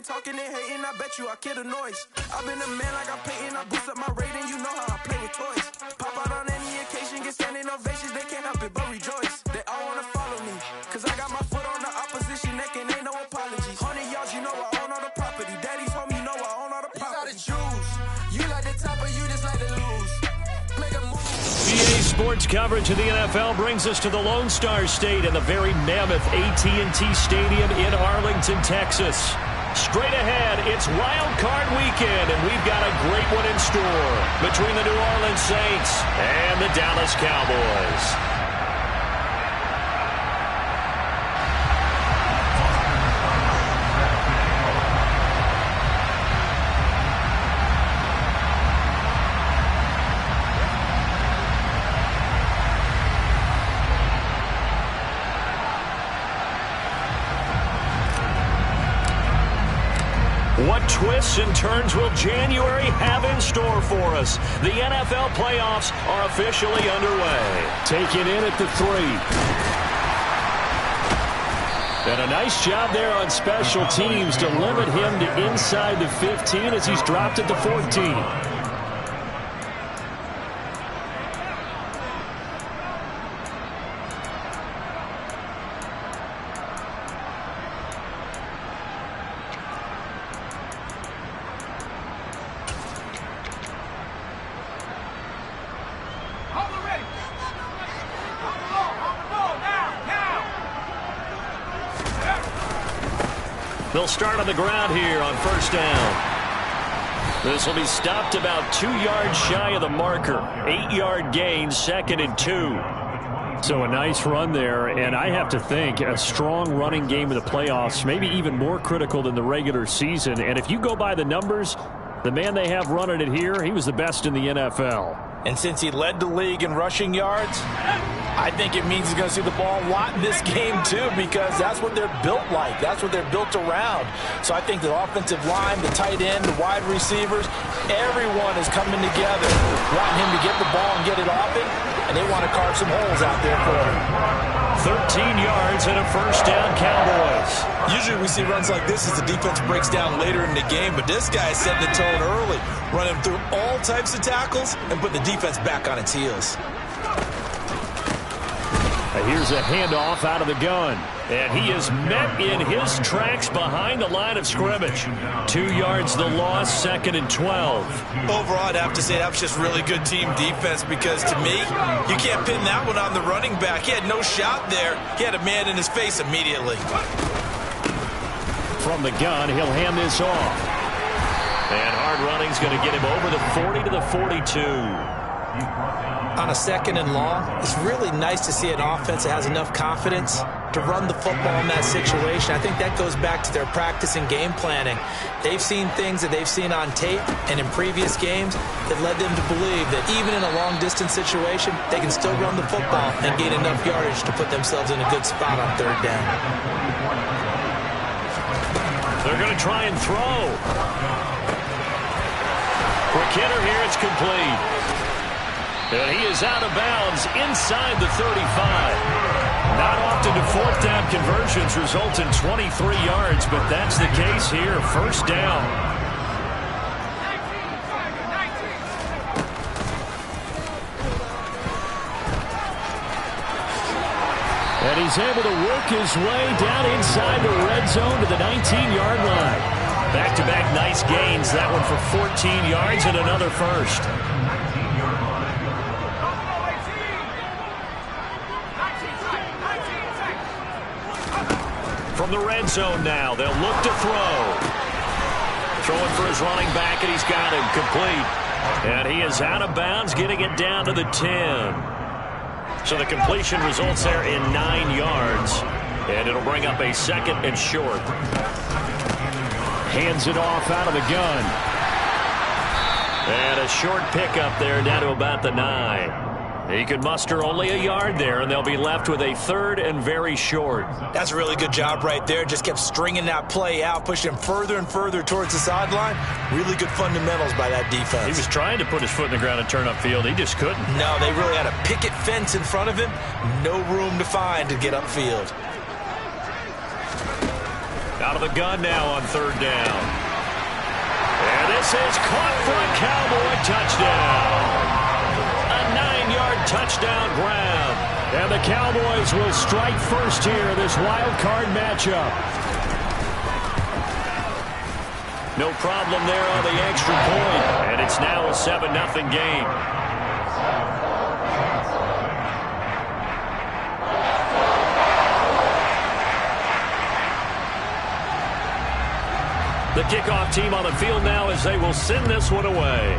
and talking and hating, I bet you I kill the noise. I've been a man like I'm Peyton, I boost up my rating, you know how I play with toys. Pop out on any occasion, get standing ovations, they can't help it but rejoice. They all wanna follow me, cause I got my foot on the opposition neck and ain't no apologies. 100 yards, you know I own all the property. Daddy's home, you know I own all the property. You gotta choose, you like the top or you just like to lose. Make a move. EA Sports coverage of the NFL brings us to the Lone Star State in the very mammoth AT&T Stadium in Arlington, Texas. Straight ahead, it's Wild Card Weekend, and we've got a great one in store between the New Orleans Saints and the Dallas Cowboys. What twists and turns will January have in store for us? The NFL playoffs are officially underway. Take it in at the 3. And a nice job there on special teams to limit him to inside the 15 as he's dropped at the 14. They'll start on the ground here on first down. This will be stopped about 2 yards shy of the marker. 8-yard gain, 2nd and 2. So a nice run there, and I have to think a strong running game in the playoffs, maybe even more critical than the regular season. And if you go by the numbers, the man they have running it here, he was the best in the NFL. And since he led the league in rushing yards, I think it means he's going to see the ball a lot in this game, too, because that's what they're built like. That's what they're built around. So I think the offensive line, the tight end, the wide receivers, everyone is coming together, wanting him to get the ball and get it off it, and they want to carve some holes out there for him. 13 yards and a first down, Cowboys. Usually we see runs like this as the defense breaks down later in the game, but this guy is setting the tone early, running through all types of tackles and put the defense back on its heels. Here's a handoff out of the gun. And he is met in his tracks behind the line of scrimmage. 2 yards the loss, 2nd and 12. Overall, I'd have to say that was just really good team defense because, to me, you can't pin that one on the running back. He had no shot there. He had a man in his face immediately. From the gun, he'll hand this off. And hard running's going to get him over the 40 to the 42. On a 2nd and long, it's really nice to see an offense that has enough confidence to run the football in that situation. I think that goes back to their practice and game planning. They've seen things that they've seen on tape and in previous games that led them to believe that even in a long-distance situation, they can still run the football and gain enough yardage to put themselves in a good spot on 3rd down. They're going to try and throw. For Kidder here, it's complete. And he is out of bounds inside the 35. Not often do 4th down conversions result in 23 yards, but that's the case here. First down. And he's able to work his way down inside the red zone to the 19-yard line. Back-to-back nice gains. That one for 14 yards and another first. From the red zone now, they'll look to throw. Throwing for his running back, and he's got him complete. And he is out of bounds, getting it down to the 10. So the completion results there in 9 yards. And it'll bring up a 2nd and short. Hands it off out of the gun. And a short pickup there down to about the 9. He could muster only a yard there, and they'll be left with a 3rd and very short. That's a really good job right there. Just kept stringing that play out, pushing him further and further towards the sideline. Really good fundamentals by that defense. He was trying to put his foot in the ground and turn upfield. He just couldn't. No, they really had a picket fence in front of him. No room to find to get upfield. Out of the gun now on third down. And this is caught for a Cowboy touchdown. A 9-yard touchdown grab. And the Cowboys will strike first here in this wild card matchup. No problem there on the extra point. And it's now a 7-0 game. The kickoff team on the field now as they will send this one away.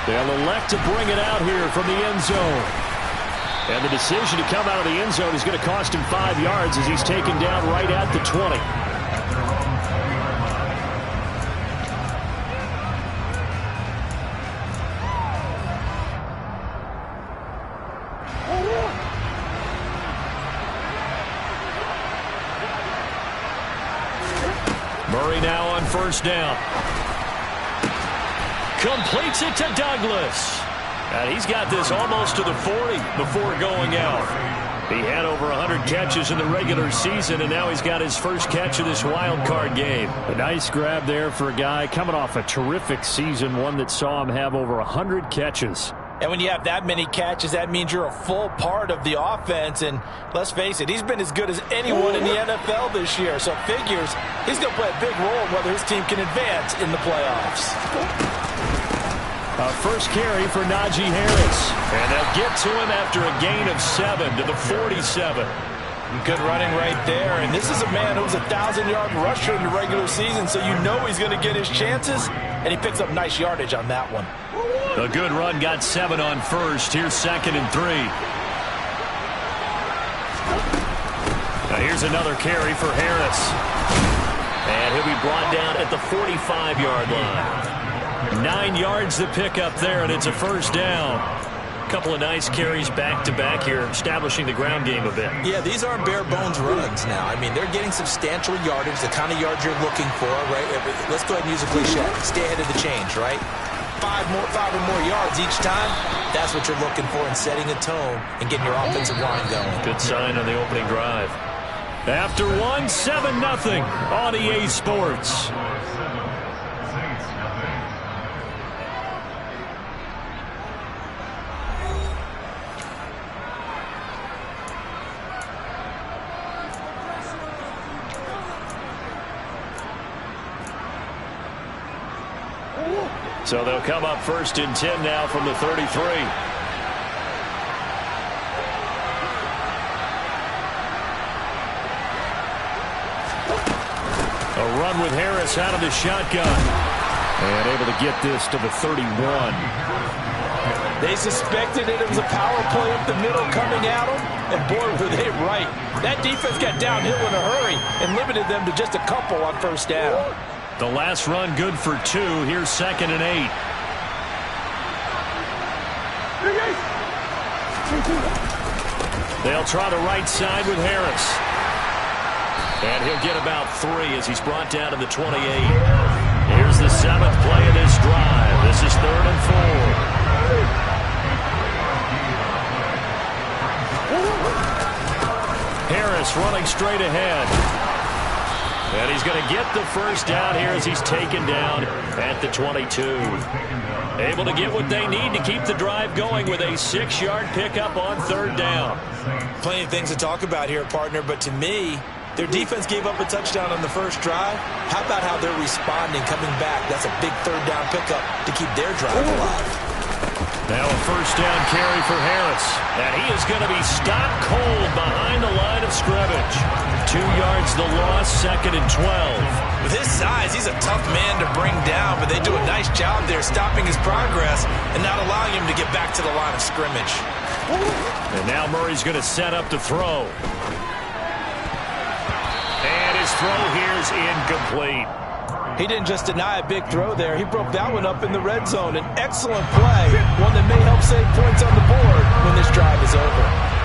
They'll elect to bring it out here from the end zone. And the decision to come out of the end zone is going to cost him 5 yards as he's taken down right at the 20. Murray now on first down. Completes it to Douglas. And he's got this almost to the 40 before going out. He had over 100 catches in the regular season, and now he's got his first catch of this wild card game. A nice grab there for a guy coming off a terrific season, one that saw him have over 100 catches. And when you have that many catches, that means you're a full part of the offense. And let's face it, he's been as good as anyone in the NFL this year. So it figures he's going to play a big role in whether his team can advance in the playoffs. First carry for Najee Harris. And they'll get to him after a gain of 7 to the 47. Good running right there. And this is a man who was a 1,000-yard rusher in the regular season, so you know he's going to get his chances. And he picks up nice yardage on that one. A good run, got 7 on first. Here's 2nd and 3. Now here's another carry for Harris. And he'll be brought down at the 45-yard line. 9 yards to pick up there, and it's a first down. A couple of nice carries back-to-back here, establishing the ground game a bit. Yeah, these aren't bare-bones runs now. I mean, they're getting substantial yardage, the kind of yards you're looking for, right? Let's go ahead and use a cliche. Stay ahead of the change, right? 5 or more yards each time, that's what you're looking for in setting a tone and getting your offensive line going. Good sign on the opening drive. After 1, 7-0 on EA Sports. So they'll come up 1st and 10 now from the 33. A run with Harris out of the shotgun. And able to get this to the 31. They suspected it was a power play up the middle coming at them. And boy, were they right. That defense got downhill in a hurry and limited them to just a couple on first down. The last run good for 2. Here's 2nd and 8. They'll try the right side with Harris. And he'll get about 3 as he's brought down to the 28. Here's the 7th play of this drive. This is 3rd and 4. Harris running straight ahead. And he's going to get the first down here as he's taken down at the 22. Able to get what they need to keep the drive going with a 6-yard pickup on 3rd down. Plenty of things to talk about here, partner, but to me, their defense gave up a touchdown on the first drive. How about how they're responding, coming back? That's a big 3rd down pickup to keep their drive alive. Now a first down carry for Harris. And he is going to be stopped cold behind the line of scrimmage. 2 yards the loss, 2nd and 12. With his size, he's a tough man to bring down, but they do a nice job there stopping his progress and not allowing him to get back to the line of scrimmage. And now Murray's going to set up to throw. And his throw here is incomplete. He didn't just deny a big throw there. He broke that one up in the red zone. An excellent play, one that may help save points on the board when this drive is over.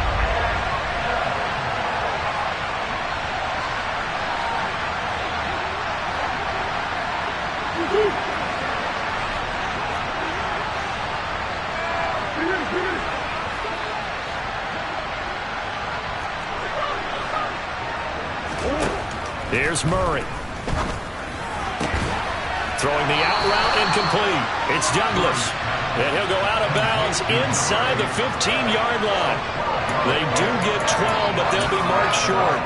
Here's Murray. Throwing the out route incomplete. It's Douglas. And he'll go out of bounds inside the 15-yard line. They do get 12, but they'll be marked short.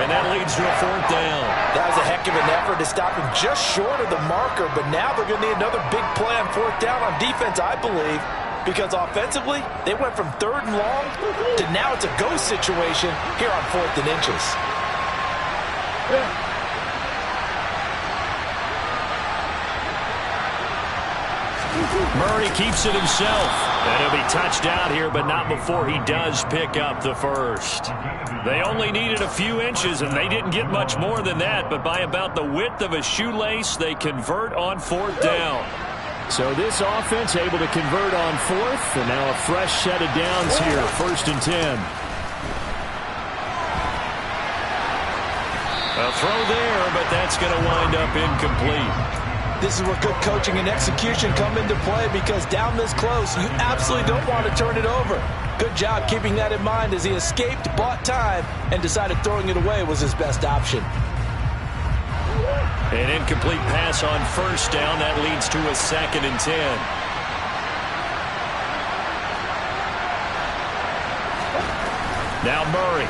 And that leads to a 4th down. That was a heck of an effort to stop him just short of the marker, but now they're going to need another big play on 4th down on defense, I believe, because offensively, they went from 3rd and long to now it's a go situation here on 4th and inches. Murray keeps it himself. And he'll be touched out here, but not before he does pick up the first. They only needed a few inches, and they didn't get much more than that, but by about the width of a shoelace, they convert on 4th down. So this offense able to convert on 4th, and now a fresh set of downs here, 1st and 10. A throw there, but that's going to wind up incomplete. This is where good coaching and execution come into play, because down this close, you absolutely don't want to turn it over. Good job keeping that in mind as he escaped, bought time, and decided throwing it away was his best option. An incomplete pass on 1st down. That leads to a 2nd and 10. Now Murray.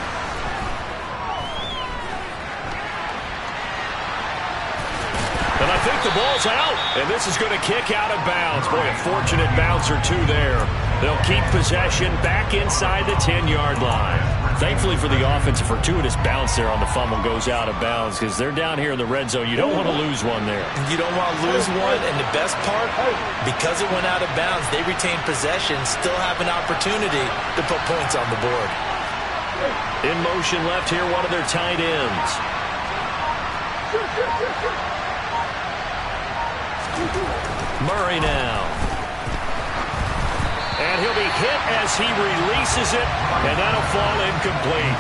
And I think the ball's out, and this is going to kick out of bounds. Boy, a fortunate bounce or two there. They'll keep possession back inside the 10-yard line. Thankfully for the offense, a fortuitous bounce there on the fumble goes out of bounds because they're down here in the red zone. You don't want to lose one there. You don't want to lose one, and the best part, because it went out of bounds, they retain possession, still have an opportunity to put points on the board. In motion left here, one of their tight ends. Murray now. And he'll be hit as he releases it, and that'll fall incomplete.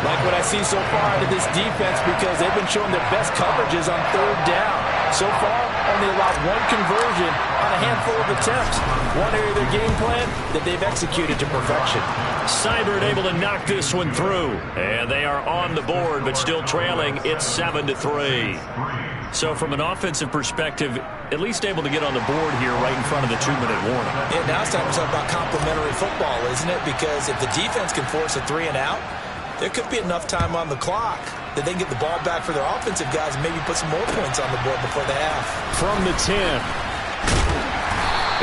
Like what I see so far out of this defense, because they've been showing their best coverages on 3rd down. So far, only allowed one conversion on a handful of attempts. One area of their game plan that they've executed to perfection. Seibert able to knock this one through. And they are on the board, but still trailing. It's 7-3. So from an offensive perspective, at least able to get on the board here right in front of the 2-minute warning. Yeah, now it's time to talk about complementary football, isn't it? Because if the defense can force a 3 and out, there could be enough time on the clock that they can get the ball back for their offensive guys and maybe put some more points on the board before the half. From the 10.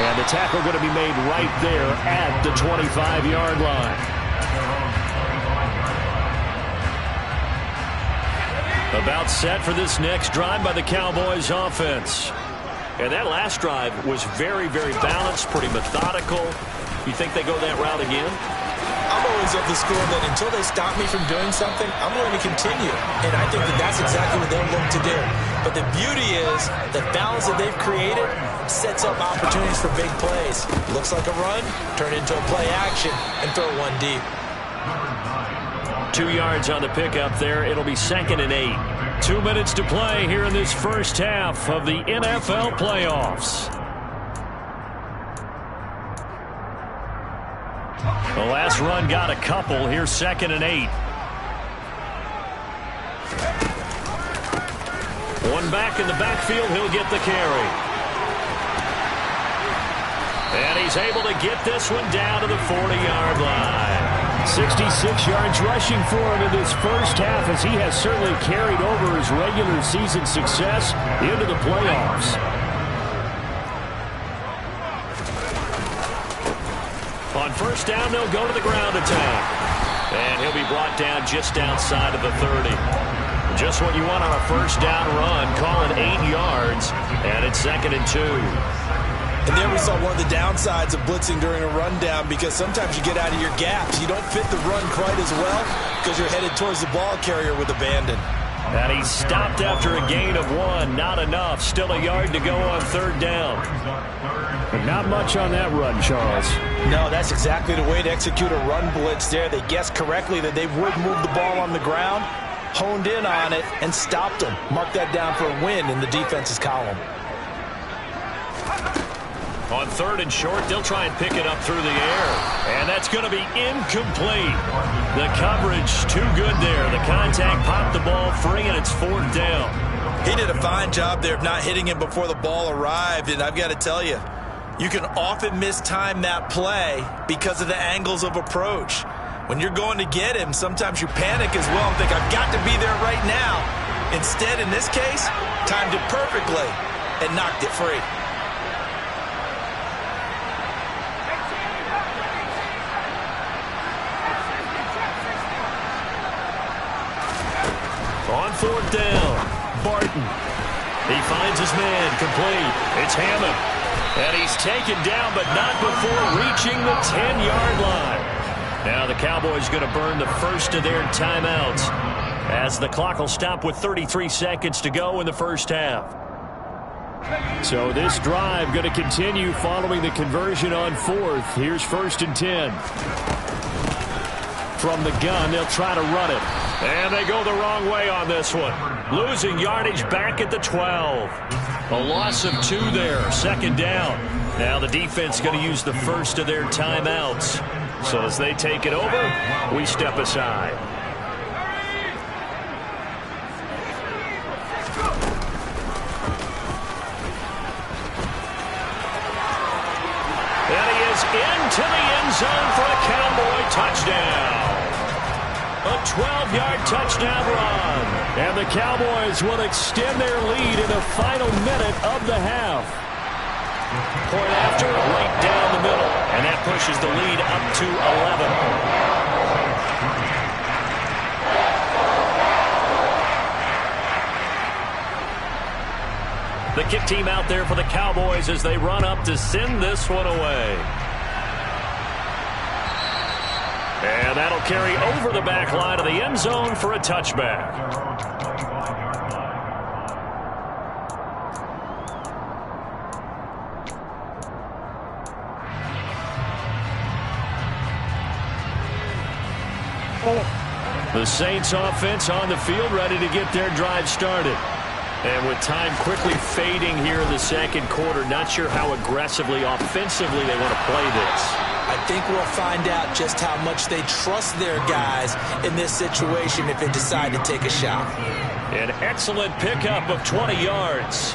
And the tackle going to be made right there at the 25-yard line. About set for this next drive by the Cowboys offense. And that last drive was very, very balanced, pretty methodical. You think they go that route again? I'm always of the school that until they stop me from doing something, I'm going to continue. And I think that that's exactly what they'll look to do. But the beauty is the balance that they've created sets up opportunities for big plays. Looks like a run, turn into a play action, and throw one deep. 2 yards on the pickup there. It'll be 2nd and 8. 2 minutes to play here in this first half of the NFL playoffs. The last run got a couple. Here's 2nd and 8. One back in the backfield. He'll get the carry. And he's able to get this one down to the 40-yard line. 66 yards rushing for him in this first half, as he has certainly carried over his regular season success into the playoffs. On 1st down, they'll go to the ground attack. And he'll be brought down just outside of the 30. Just what you want on a 1st down run. Call it 8 yards, and it's 2nd and 2. And there we saw one of the downsides of blitzing during a rundown, because sometimes you get out of your gaps. You don't fit the run quite as well because you're headed towards the ball carrier with abandon. And he stopped after a gain of 1. Not enough. Still a yard to go on 3rd down. But not much on that run, Charles. No, that's exactly the way to execute a run blitz there. They guessed correctly that they would move the ball on the ground, honed in on it, and stopped them. Mark that down for a win in the defense's column. On 3rd and short, they'll try and pick it up through the air. And that's going to be incomplete. The coverage too good there. The contact popped the ball free, and it's 4th down. He did a fine job there of not hitting him before the ball arrived, and I've got to tell you, you can often mistime that play because of the angles of approach. When you're going to get him, sometimes you panic as well and think, I've got to be there right now. Instead, in this case, timed it perfectly and knocked it free. On 4th down, Barton. He finds his man, complete. It's Hammond. And he's taken down, but not before reaching the 10-yard line. Now the Cowboys going to burn the first of their timeouts as the clock will stop with 33 seconds to go in the first half. So this drive going to continue following the conversion on 4th. Here's 1st and 10. From the gun, they'll try to run it. And they go the wrong way on this one. Losing yardage back at the 12. A loss of 2 there, 2nd down. Now the defense going to use the first of their timeouts. So as they take it over, we step aside. And he is into the end zone for a Cowboy touchdown. A 12-yard touchdown run. And the Cowboys will extend their lead in the final minute of the half. Point after, right down the middle. And that pushes the lead up to 11. The kick team out there for the Cowboys as they run up to send this one away. And that'll carry over the back line of the end zone for a touchback. The Saints offense on the field ready to get their drive started. And with time quickly fading here in the second quarter, not sure how aggressively, offensively they want to play this. I think we'll find out just how much they trust their guys in this situation if they decide to take a shot. An excellent pickup of 20 yards.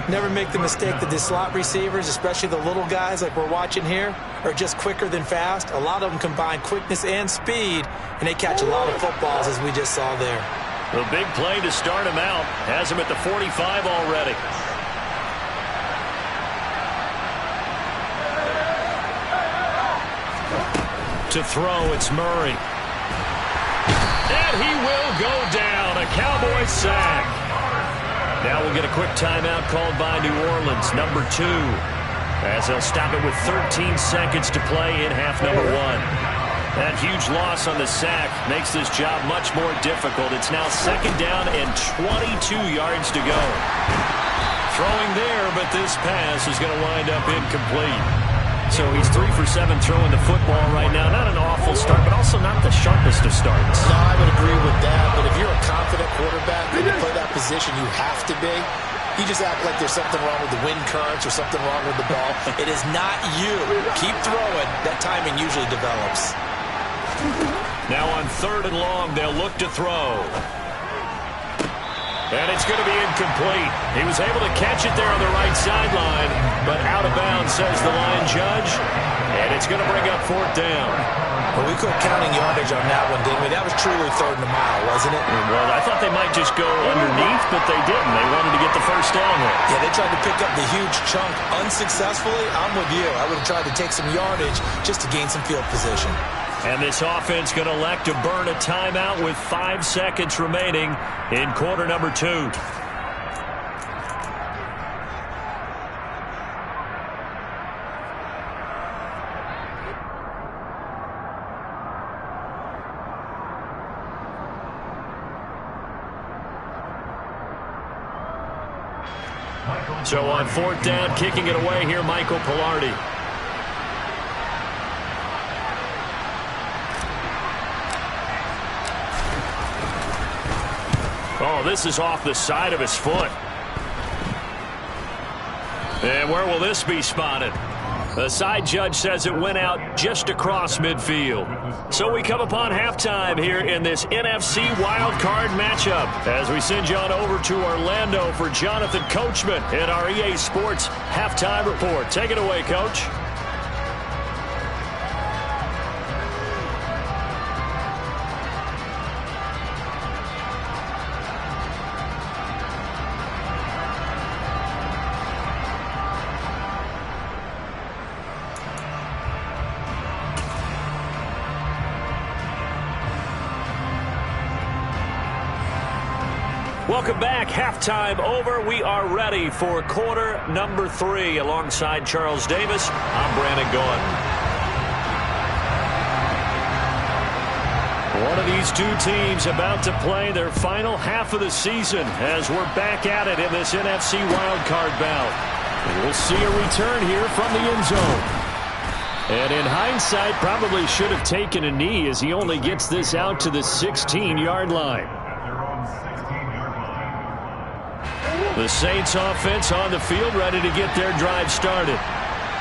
Never make the mistake that the slot receivers, especially the little guys like we're watching here, are just quicker than fast. A lot of them combine quickness and speed, and they catch a lot of footballs as we just saw there. The big play to start him out has him at the 45 already. To throw, it's Murray. And he will go down. A Cowboy sack. Now we'll get a quick timeout called by New Orleans, number 2, as they'll stop it with 13 seconds to play in half number 1. That huge loss on the sack makes this job much more difficult. It's now 2nd down and 22 yards to go. Throwing there, but this pass is going to wind up incomplete. So he's 3 for 7 throwing the football right now. Not an awful start, but also not the sharpest of starts. No, I would agree with that. But if you're a confident quarterback and you play that position, you have to be. You just act like there's something wrong with the wind currents or something wrong with the ball. It is not you. Keep throwing. That timing usually develops. Now on 3rd and long, they'll look to throw. And it's going to be incomplete. He was able to catch it there on the right sideline, but out of bounds, says the line judge. And it's going to bring up 4th down. Well, we quit counting yardage on that one, didn't we? That was truly 3rd and a mile, wasn't it? Well, I thought they might just go underneath, but they didn't. They wanted to get the first down there. Yeah, they tried to pick up the huge chunk unsuccessfully. I'm with you. I would have tried to take some yardage just to gain some field position. And this offense going to elect to burn a timeout with 5 seconds remaining in quarter number 2. So on 4th down, kicking it away here, Michael Palardy. Oh, this is off the side of his foot. And where will this be spotted? The side judge says it went out just across midfield. So we come upon halftime here in this NFC wildcard matchup as we send you on over to Orlando for Jonathan Coachman in our EA Sports Halftime Report. Take it away, Coach. Welcome back. Halftime over. We are ready for quarter number 3. Alongside Charles Davis, I'm Brandon Gaudin. One of these two teams about to play their final half of the season as we're back at it in this NFC wildcard bout. And we'll see a return here from the end zone. And in hindsight, probably should have taken a knee as he only gets this out to the 16-yard line. The Saints offense on the field, ready to get their drive started.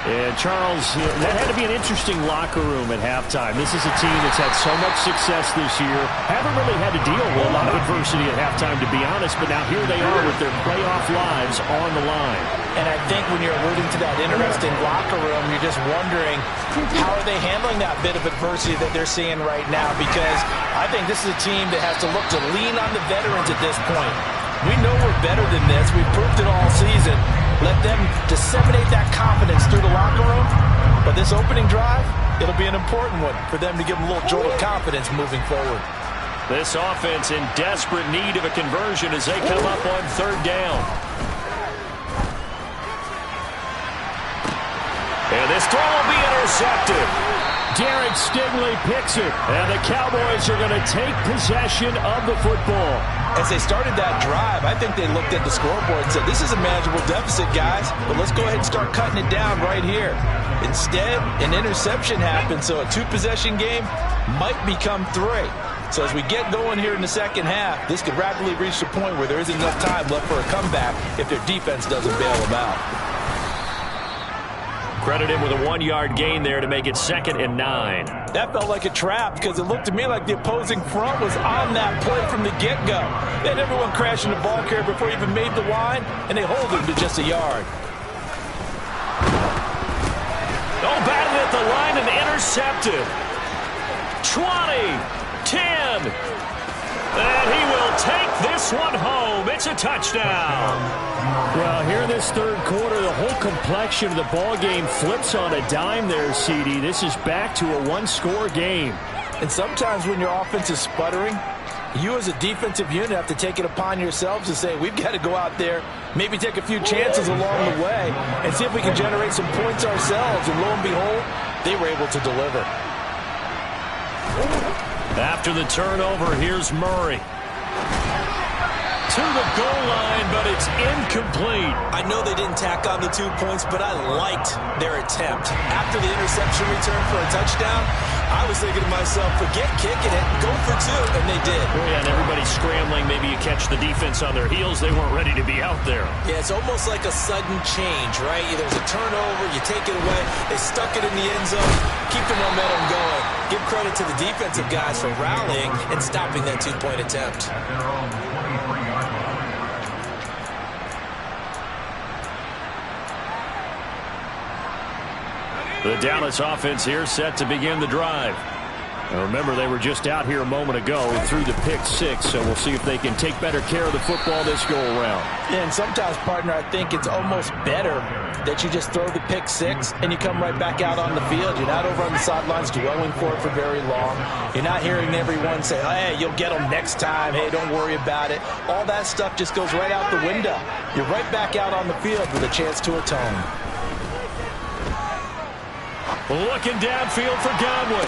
And Charles, that had to be an interesting locker room at halftime. This is a team that's had so much success this year. Haven't really had to deal with a lot of adversity at halftime, to be honest, but now here they are with their playoff lives on the line. And I think when you're alluding to that interesting locker room, you're just wondering how are they handling that bit of adversity that they're seeing right now, because I think this is a team that has to look to lean on the veterans at this point. We know we're better than this. We've proved it all season. Let them disseminate that confidence through the locker room. But this opening drive, it'll be an important one for them to give them a little jolt of confidence moving forward. This offense in desperate need of a conversion as they come up on third down. And this throw will be intercepted. Derek Stingley picks it, and the Cowboys are going to take possession of the football. As they started that drive, I think they looked at the scoreboard and said, this is a manageable deficit, guys, but let's go ahead and start cutting it down right here. Instead, an interception happened, so a two-possession game might become 3. So as we get going here in the second half, this could rapidly reach the point where there isn't enough time left for a comeback if their defense doesn't bail them out. Credit him with a 1-yard gain there to make it 2nd and 9. That felt like a trap because it looked to me like the opposing front was on that play from the get-go. They had everyone crashing the ball carrier before he even made the line, and they hold him to just a yard. Oh, batted at the line and intercepted. 20, 10. And he will take this one home. It's a touchdown. Well, here in this third quarter, the whole complexion of the ball game flips on a dime there, CD. This is back to a one-score game. And sometimes when your offense is sputtering, you as a defensive unit have to take it upon yourselves to say, we've got to go out there, maybe take a few chances along the way, and see if we can generate some points ourselves. And lo and behold, they were able to deliver. After the turnover, here's Murray. To the goal line, but it's incomplete. I know they didn't tack on the 2 points, but I liked their attempt. After the interception return for a touchdown, I was thinking to myself, forget kicking it, go for 2, and they did. Oh, yeah, and everybody's scrambling. Maybe you catch the defense on their heels. They weren't ready to be out there. Yeah, it's almost like a sudden change, right? There's a turnover, you take it away, they stuck it in the end zone, keep the momentum going. Give credit to the defensive guys for rallying and stopping that 2-point attempt. The Dallas offense here set to begin the drive. Now remember, they were just out here a moment ago through the pick 6, so we'll see if they can take better care of the football this go-around. Yeah, and sometimes, partner, I think it's almost better that you just throw the pick 6 and you come right back out on the field. You're not over on the sidelines dwelling for it for very long. You're not hearing everyone say, hey, you'll get them next time. Hey, don't worry about it. All that stuff just goes right out the window. You're right back out on the field with a chance to atone. Looking downfield for Godwin.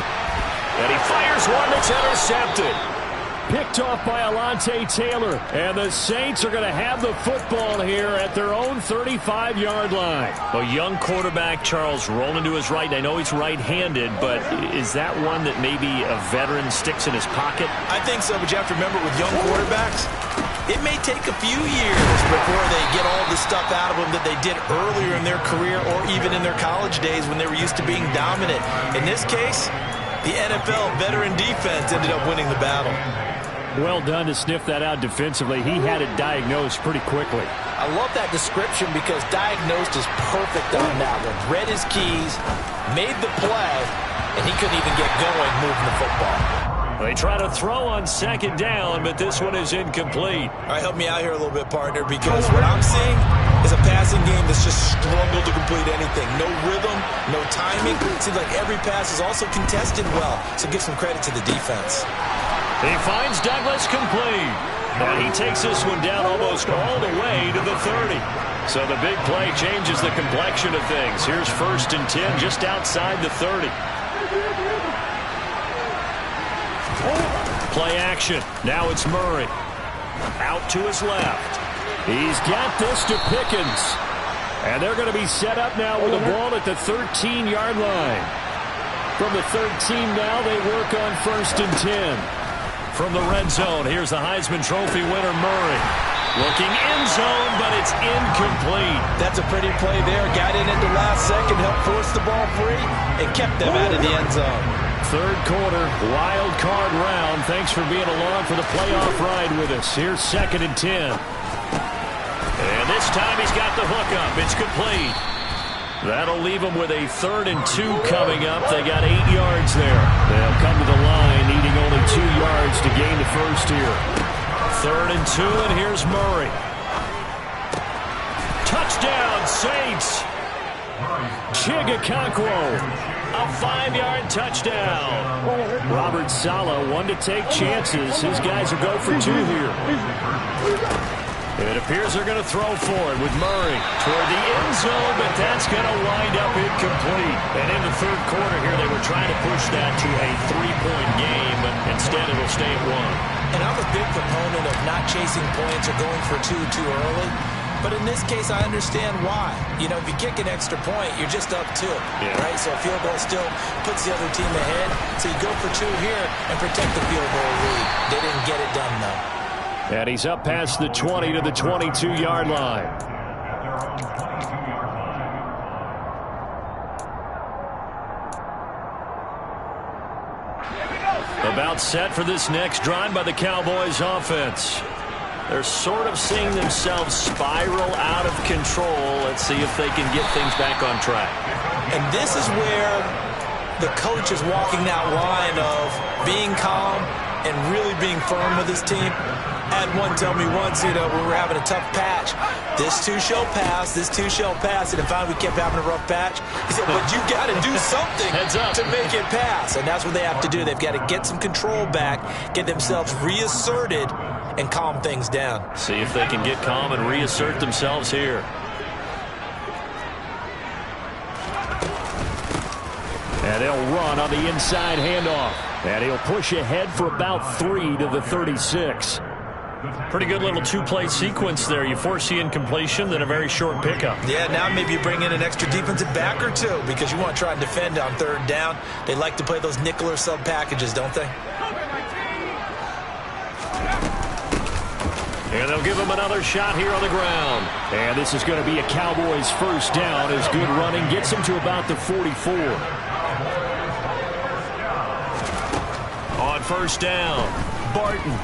And he fires one that's intercepted. Picked off by Alontae Taylor. And the Saints are going to have the football here at their own 35-yard line. A young quarterback, Charles, rolling to his right. And I know he's right-handed, but is that one that maybe a veteran sticks in his pocket? I think so, but you have to remember with young quarterbacks, It may take a few years before they get all the stuff out of them that they did earlier in their career or even in their college days when they were used to being dominant. In this case, the NFL veteran defense ended up winning the battle. Well done to sniff that out defensively. He had it diagnosed pretty quickly. I love that description because diagnosed is perfect on that one. Read his keys, made the play, and he couldn't even get going moving the football. They try to throw on second down, but this one is incomplete. All right, help me out here a little bit, partner, because what I'm seeing is a passing game that's just struggled to complete anything. No rhythm, no timing. It seems like every pass is also contested well, so give some credit to the defense. He finds Douglas complete. And he takes this one down almost all the way to the 30. So the big play changes the complexion of things. Here's 1st and 10 just outside the 30. Play action. Now it's Murray. Out to his left. He's got this to Pickens. And they're going to be set up now with the ball at the 13-yard line. From the 13 now, they work on 1st and 10. From the red zone, here's the Heisman Trophy winner, Murray. Looking end zone, but it's incomplete. That's a pretty play there. Got in at the last second, helped force the ball free, and kept them out of the end zone. Third quarter, wild card round. Thanks for being along for the playoff ride with us. Here's 2nd and 10. And this time he's got the hook up. It's complete. That'll leave them with a 3rd and 2 coming up. They got 8 yards there. They'll come to the line, needing only 2 yards to gain the first here. 3rd and 2, and here's Murray. Touchdown, Saints. Chigakonkwo, a 5-yard touchdown. Robert Saleh, one to take chances. His guys will go for 2 here. It appears they're going to throw for it with Murray toward the end zone, but that's going to wind up incomplete. And in the third quarter here, they were trying to push that to a 3-point game, but instead it'll stay at 1. And I'm a big proponent of not chasing points or going for 2 too early. But in this case, I understand why. You know, if you kick an extra point, you're just up 2, right? So a field goal still puts the other team ahead. So you go for 2 here and protect the field goal lead. They didn't get it done, though. And he's up past the 20 to the 22-yard line. About set for this next drive by the Cowboys offense. They're sort of seeing themselves spiral out of control. Let's see if they can get things back on track. And this is where the coach is walking that line of being calm and really being firm with his team. I had one tell me once, you know, when we were having a tough patch, this too shall pass, this too shall pass. And if we kept having a rough patch, he said, but you got to do something to make it pass. And that's what they have to do. They've got to get some control back, get themselves reasserted, and calm things down. See if they can get calm and reassert themselves here. And they'll run on the inside handoff. And he'll push ahead for about 3 to the 36. Pretty good little 2-play sequence there. You force the incompletion, then a very short pickup. Yeah, now maybe you bring in an extra defensive back or 2 because you want to try and defend on 3rd down. They like to play those nickel or sub packages, don't they? And they'll give him another shot here on the ground. And this is going to be a Cowboys first down as good running gets him to about the 44. On 1st down, Barton.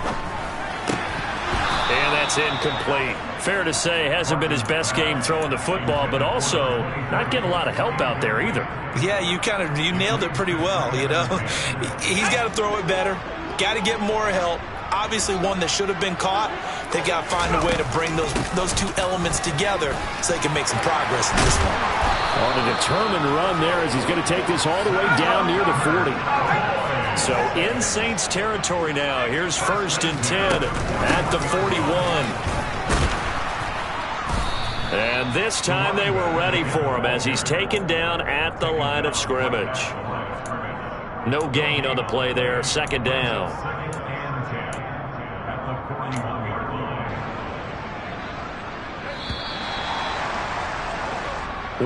And that's incomplete. Fair to say, hasn't been his best game throwing the football, but also not getting a lot of help out there either. Yeah, you nailed it pretty well, you know. He's got to throw it better, got to get more help. Obviously one that should have been caught. They've got to find a way to bring those 2 elements together so they can make some progress in this one. On a determined run there as he's going to take this all the way down near the 40. So in Saints territory now. Here's 1st and 10 at the 41. And this time they were ready for him as he's taken down at the line of scrimmage. No gain on the play there. 2nd down.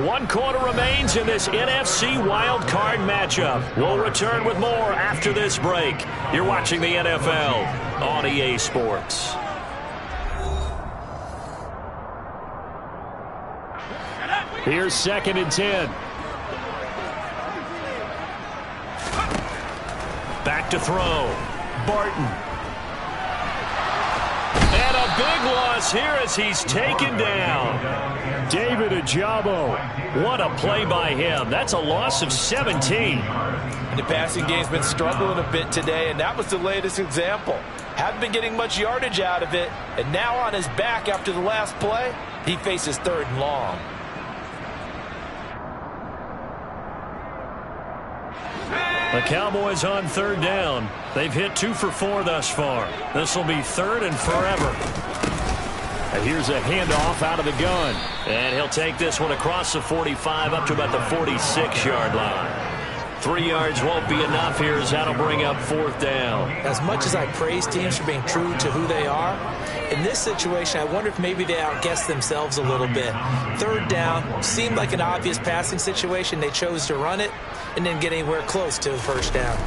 One quarter remains in this NFC Wild Card matchup. We'll return with more after this break. You're watching the NFL on EA Sports. Here's 2nd and 10. Back to throw. Barton. And a big loss here as he's taken down. David Ojabo. What a play by him. That's a loss of 17. And the passing game's been struggling a bit today, and that was the latest example. Haven't been getting much yardage out of it, and now on his back after the last play, he faces 3rd and long. The Cowboys on 3rd down. They've hit 2 for 4 thus far. This will be 3rd and forever. And here's a handoff out of the gun. And he'll take this one across the 45 up to about the 46-yard line. 3 yards won't be enough here as that'll bring up 4th down. As much as I praise teams for being true to who they are, in this situation, I wonder if maybe they outguessed themselves a little bit. 3rd down seemed like an obvious passing situation. They chose to run it and didn't get anywhere close to a 1st down.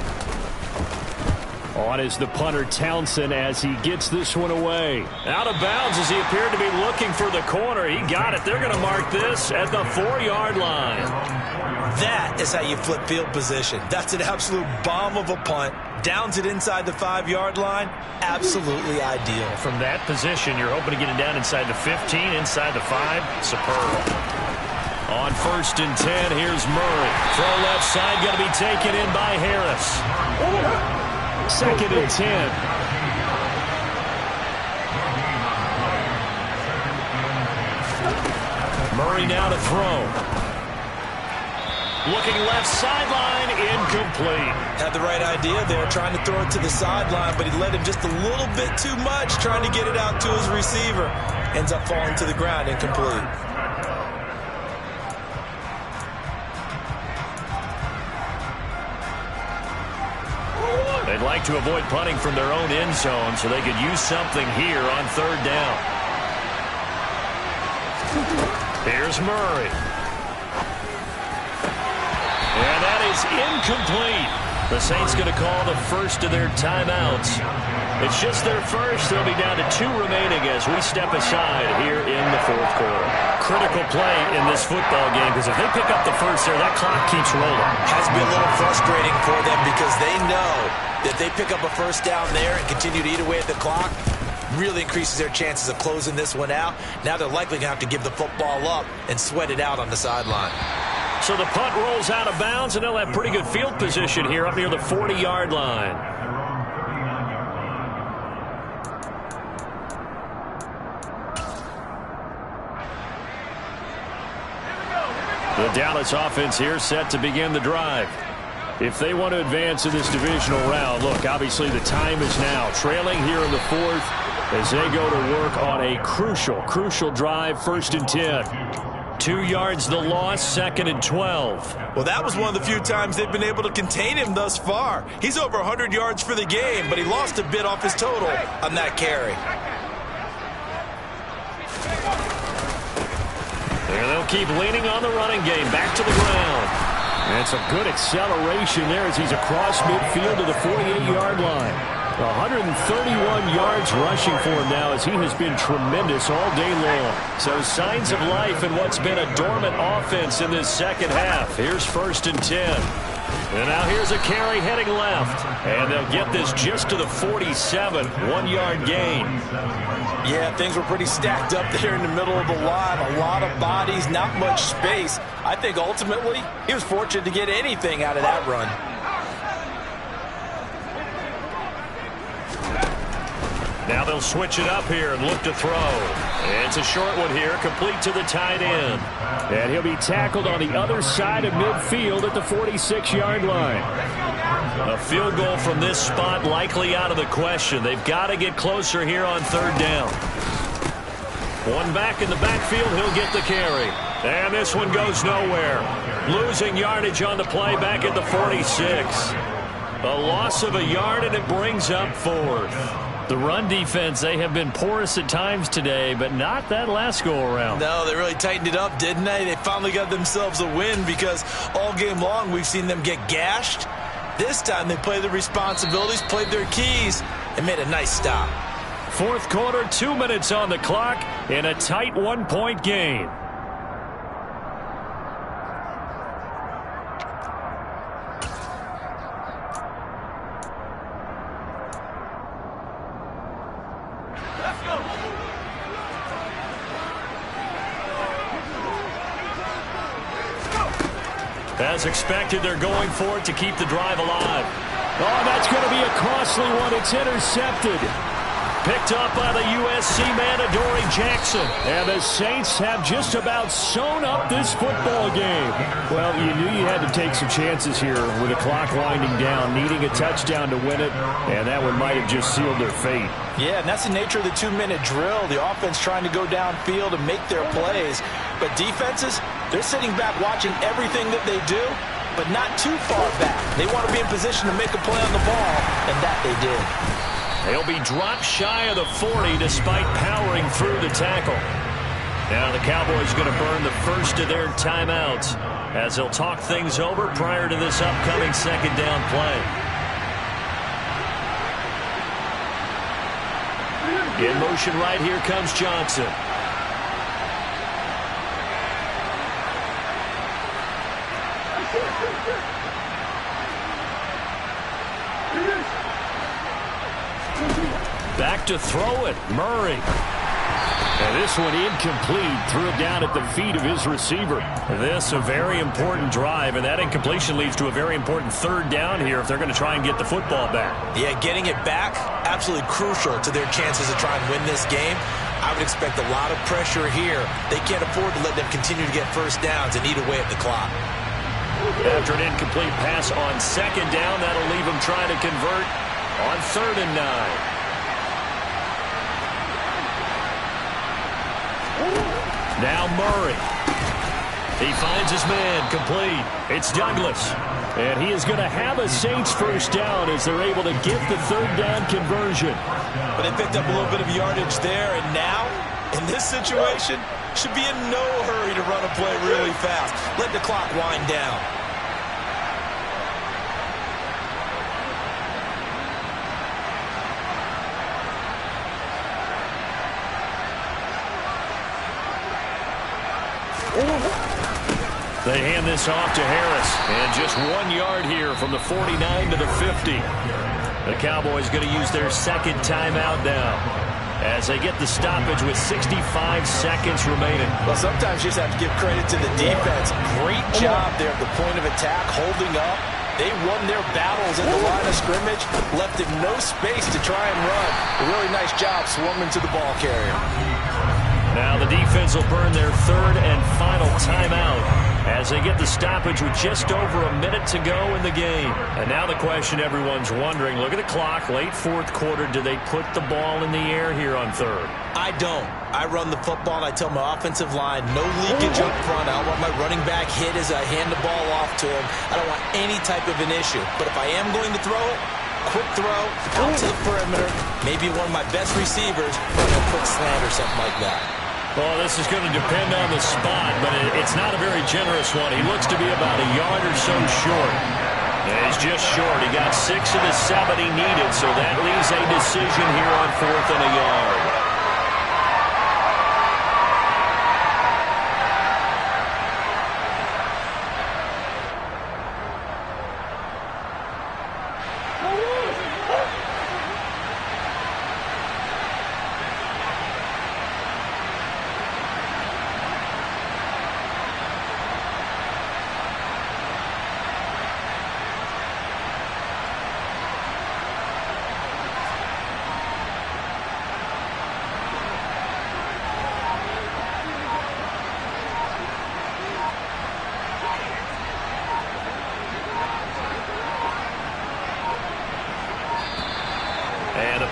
On is the punter, Townsend, as he gets this one away. Out of bounds as he appeared to be looking for the corner. He got it. They're going to mark this at the 4-yard line. That is how you flip field position. That's an absolute bomb of a punt. Downs it inside the 5-yard line. Absolutely ideal. From that position, you're hoping to get it down inside the 15, inside the 5. Superb. On 1st and 10, here's Murray. Throw left side, going to be taken in by Harris. 2nd and 10. Murray now to throw. Looking left sideline, incomplete. Had the right idea there, trying to throw it to the sideline, but he led him just a little bit too much, trying to get it out to his receiver. Ends up falling to the ground, incomplete. They'd like to avoid punting from their own end zone so they could use something here on 3rd down. Here's Murray. And that is incomplete. The Saints going to call the first of their timeouts. It's just their first. They'll be down to 2 remaining as we step aside here in the 4th quarter. Critical play in this football game because if they pick up the first there, that clock keeps rolling. Has been a little frustrating for them because they know that they pick up a 1st down there and continue to eat away at the clock, really increases their chances of closing this one out. Now they're likely going to have to give the football up and sweat it out on the sideline. So the punt rolls out of bounds, and they'll have pretty good field position here up near the 40-yard line. The Dallas offense here set to begin the drive. If they want to advance in this divisional round, look, obviously the time is now. Trailing here in the 4th as they go to work on a crucial drive, 1st and 10. 2 yards the loss, 2nd and 12. Well, that was one of the few times they've been able to contain him thus far. He's over 100 yards for the game, but he lost a bit off his total on that carry. And they'll keep leaning on the running game. Back to the ground. And it's a good acceleration there as he's across midfield to the 48-yard line. 131 yards rushing for him now as he has been tremendous all day long. So signs of life in what's been a dormant offense in this second half. Here's 1st and 10. And now here's a carry heading left. And they'll get this just to the 47. 1-yard gain. Yeah, things were pretty stacked up there in the middle of the line. A lot of bodies, not much space. I think ultimately he was fortunate to get anything out of that run. Now they'll switch it up here and look to throw. And it's a short one here, complete to the tight end. And he'll be tackled on the other side of midfield at the 46-yard line. A field goal from this spot likely out of the question. They've got to get closer here on 3rd down. One back in the backfield, he'll get the carry. And this one goes nowhere. Losing yardage on the play back at the 46. A loss of a yard, and it brings up 4th. The run defense, they have been porous at times today, but not that last go-around. No, they really tightened it up, didn't they? They finally got themselves a win because all game long we've seen them get gashed. This time they played their responsibilities, played their keys, and made a nice stop. 4th quarter, 2 minutes on the clock, in a tight 1-point game. As expected, they're going for it to keep the drive alive. Oh, that's going to be a costly one. It's intercepted. Picked up by the USC man, Adoree Jackson. And the Saints have just about sewn up this football game. Well, you knew you had to take some chances here with the clock winding down, needing a touchdown to win it, and that one might have just sealed their fate. Yeah, and that's the nature of the 2-minute drill. The offense trying to go downfield and make their plays. But defenses, they're sitting back watching everything that they do, but not too far back. They want to be in position to make a play on the ball, and that they did. They'll be dropped shy of the 40 despite powering through the tackle. Now the Cowboys going to burn the first of their timeouts as they'll talk things over prior to this upcoming second down play. In motion right here comes Johnson. Back to throw it, Murray. And this one incomplete. Threw it down at the feet of his receiver. This a very important drive, and that incompletion leads to a very important third down here if they're going to try and get the football back. Yeah, getting it back, absolutely crucial to their chances to try and win this game. I would expect a lot of pressure here. They can't afford to let them continue to get first downs and eat away at the clock. After an incomplete pass on second down, that'll leave them trying to convert on 3rd and 9. Now Murray. He finds his man complete. It's Douglas. And he is going to have a Saints first down as they're able to get the 3rd down conversion. But they picked up a little bit of yardage there, and now, in this situation, should be in no hurry to run a play really fast. Let the clock wind down. They hand this off to Harris. And just 1 yard here from the 49 to the 50. The Cowboys going to use their second timeout now as they get the stoppage with 65 seconds remaining. Well, sometimes you just have to give credit to the defense. Great job there at the point of attack, holding up. They won their battles at the line of scrimmage, left him no space to try and run. A really nice job swarming to the ball carrier. Now the defense will burn their 3rd and final timeout as they get the stoppage with just over a minute to go in the game. And now the question everyone's wondering, look at the clock, late 4th quarter, do they put the ball in the air here on 3rd? I don't. I run the football, and I tell my offensive line, no leakage up front. I don't want my running back hit as I hand the ball off to him. I don't want any type of an issue. But if I am going to throw it, quick throw, out to the perimeter, maybe one of my best receivers, run a quick slant or something like that. Well, this is going to depend on the spot, but it's not a very generous one. He looks to be about a yard or so short. And he's just short. He got 6 of the 7 he needed, so that leaves a decision here on 4th and a yard.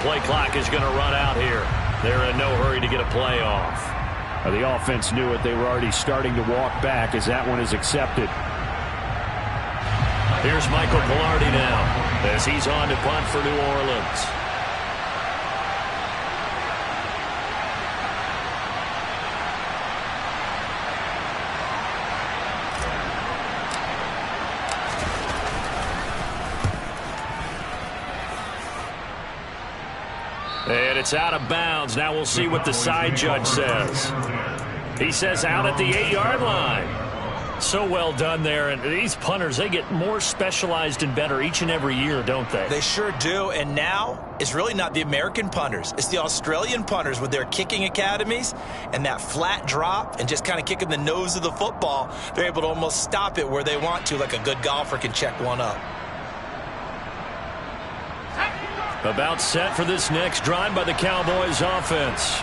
Play clock is going to run out here. They're in no hurry to get a play off. The offense knew it. They were already starting to walk back as that one is accepted. Here's Michael Palardy now as he's on to punt for New Orleans. And it's out of bounds. Now we'll see what the side judge says. He says out at the 8-yard line. So well done there. And these punters, they get more specialized and better each and every year, don't they? They sure do. And now it's really not the American punters. It's the Australian punters with their kicking academies and that flat drop and just kind of kicking the nose of the football. They're able to almost stop it where they want to, like a good golfer can check one up. About set for this next drive by the Cowboys offense.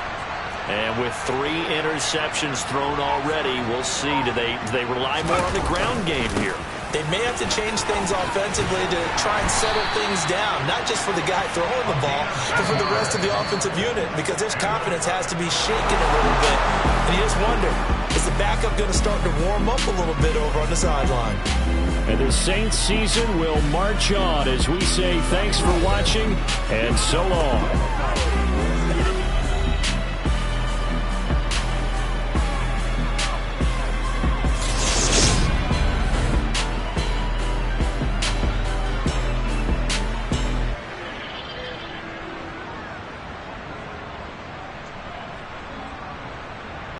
And with 3 interceptions thrown already, we'll see. Do they rely more on the ground game here? They may have to change things offensively to try and settle things down, not just for the guy throwing the ball, but for the rest of the offensive unit, because their confidence has to be shaken a little bit. And you just wonder, is the backup going to start to warm up a little bit over on the sideline? And the Saints season will march on as we say thanks for watching and so long.